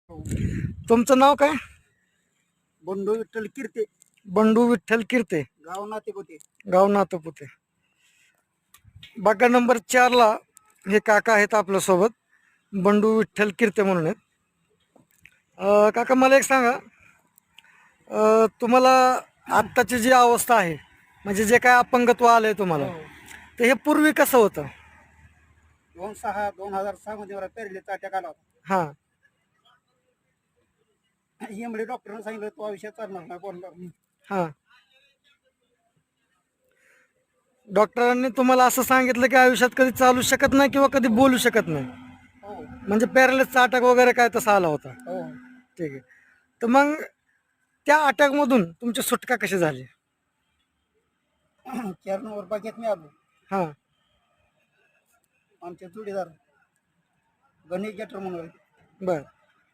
हो. तुमचं नाव काय? बंडू विठ्ठल कीर्ते, बंडू विठ्ठल कीर्ते, गाव नातेपुते. गाव नातपुते. बागा नंबर 4ला हे काका आहेत आपल्यासोबत, बंडू विठ्ठल कीर्ते म्हणून आहेत. काका मला एक सांगा, तुम्हाला आत्ताची जी अवस्था आहे, म्हणजे जे काय अपंगत्व आलंय तुम्हाला, हो. तर हे पूर्वी कसं होतं? 2006 मध्ये मला पॅरेलिसचा अटॅक आला होता. हां एमडी डॉक्टरने सांगितलं तो आयुष्यात चालणार नाही, बोलणार नाही. हां डॉक्टरांनी तुम्हाला असं सांगितलं की आयुष्यात कधी चालू शकत नाही किंवा कधी बोलू शकत नाही, हो म्हणजे पॅरालिसचा अटॅक वगैरे काय तसा आला होता? हो. ठीक आहे. तर मग त्या अटॅकमधून तुमची सुटका कशी झाली? 4 नंबर बागेत मी आलो. हां आमचे जोडीदार गणेश गेटर म्हणून होते. बर